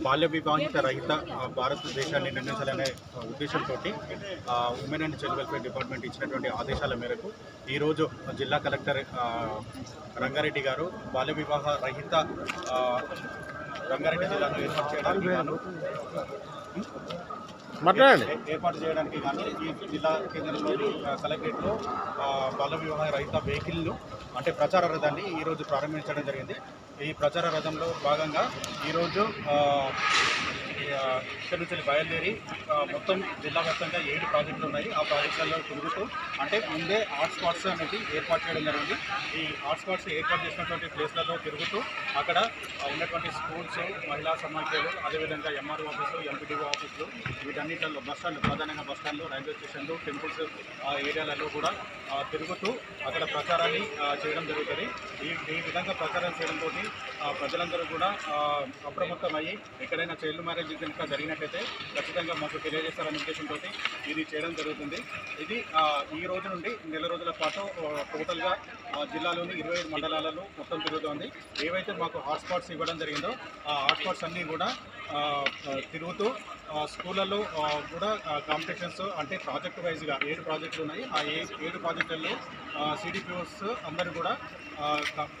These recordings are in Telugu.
బాల్య వివాహిత రహిత భారతదేశాన్ని నిర్మించాలనే ఉద్దేశంతో women and child welfare department ఇచ్చినటువంటి ఆదేశాల మేరకు ఈరోజు జిల్లా కలెక్టర్ రంగారెడ్డి గారు బాల్య వివాహ రహిత రంగారెడ్డి జిల్లాను ఏర్పాటు చేయడానికి కానీ ఈ జిల్లా కేంద్రంలోని కలెక్టరేట్లో బాల్య వివాహ రహిత వెహికల్ను అంటే ప్రచార రథాన్ని ఈరోజు ప్రారంభించడం జరిగింది. ఈ ప్రచార రథంలో భాగంగా ఈరోజు ఇక్కడ నుంచి బయలుదేరి మొత్తం జిల్లా వ్యాప్తంగా 7 ప్రాజెక్టులు ఉన్నాయి. ఆ ప్రాజెక్టులలో తిరుగుతూ అంటే ముందే హాట్స్పాట్స్ అనేది ఏర్పాటు చేయడం జరిగింది. ఈ హాట్స్పాట్స్ ఏర్పాటు చేసినటువంటి ప్లేస్లలో తిరుగుతూ అక్కడ ఉన్నటువంటి స్కూల్స్, మహిళా సమాఖ్యలు, అదేవిధంగా ఎంఆర్ఓ ఆఫీసు, ఎంపీడీఓ ఆఫీసులు, వీటన్నిటిలో బస్టాండ్లు, ప్రధానంగా బస్టాండ్లు, రైల్వే స్టేషన్లు, టెంపుల్స్ ఏరియాలలో కూడా తిరుగుతూ అక్కడ ప్రచారాన్ని చేయడం జరుగుతుంది. ఈ విధంగా ప్రచారం చేయడంతో ప్రజలందరూ కూడా అప్రమత్తమయ్యి ఎక్కడైనా చైల్డ్ మ్యారేజ్ కనుక జరిగినట్టయితే ఖచ్చితంగా మాకు తెలియజేస్తారనే ఉద్దేశంతో ఇది చేయడం జరుగుతుంది. ఇది ఈ రోజు నుండి నెల రోజుల పాటు టోటల్గా జిల్లాలోని 25 మండలాలలో మొత్తం తిరుగుతుంది. ఏవైతే మాకు హాట్స్పాట్స్ ఇవ్వడం జరిగిందో ఆ హాట్స్పాట్స్ అన్నీ కూడా తిరుగుతూ స్కూళ్ళల్లో కూడా కాంపిటీషన్స్ అంటే ప్రాజెక్ట్ వైజ్గా 7 ప్రాజెక్టులు ఉన్నాయి. ఆ 7 ప్రాజెక్టుల్లో సిడిపిఓస్ అందరూ కూడా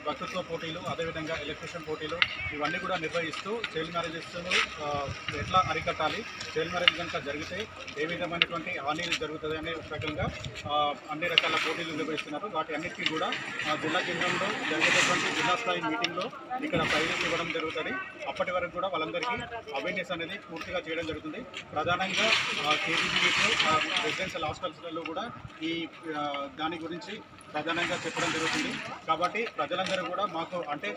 వక్తృత్వ పోటీలు, అదేవిధంగా ఎలక్ట్రిషన్ పోటీలు ఇవన్నీ కూడా నిర్వహిస్తూ చైల్డ్ మ్యారేజెస్ను ఎట్లా అరికట్టాలి, చైల్డ్ మ్యారేజ్ కనుక జరిగితే ఏ విధమైనటువంటి హాని జరుగుతుంది అనే రకంగా అన్ని రకాల పోటీలు నిర్వహిస్తున్నారు. వాటి అన్నిటికీ కూడా జిల్లా కేంద్రంలో జరిగేటటువంటి జిల్లా స్థాయి మీటింగ్లో ఇక్కడ ప్రైజెస్ ఇవ్వడం జరుగుతుంది. అప్పటి వరకు కూడా వాళ్ళందరికీ అవేర్నెస్ అనేది పూర్తిగా చేయడం జరుగుతుంది. ప్రధానంగా కేజీబీవీలో రెసిడెన్షియల్ హాస్టల్స్లలో కూడా ఈ దాని గురించి ప్రధానంగా చెప్పడం జరుగుతుంది. కాబట్టి ప్రజలందరూ కూడా మాకు అంటే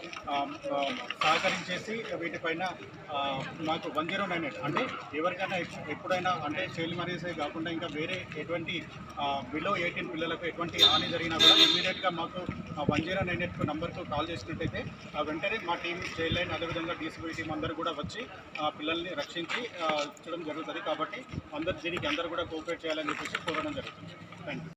సహకరించేసి వీటిపైన మాకు 1098 అంటే ఎవరికైనా ఎప్పుడైనా అంటే చైల్డ్ మ్యారేజ్ కాకుండా ఇంకా వేరే ఎటువంటి బిలో 18 పిల్లలకు ఎటువంటి హాని జరిగినా కూడా ఇమీడియట్గా మాకు 1098 నంబర్కు కాల్ చేసినట్టయితే వెంటనే మా టీం చైల్డ్ లైన్ అదేవిధంగా డీసీబీ టీం అందరూ కూడా వచ్చి పిల్లల్ని రక్షించి చేయడం జరుగుతుంది. కాబట్టి దీనికి అందరూ కూడా కోఆపరేట్ చేయాలని చెప్పేసి కోరడం జరుగుతుంది. Thank you.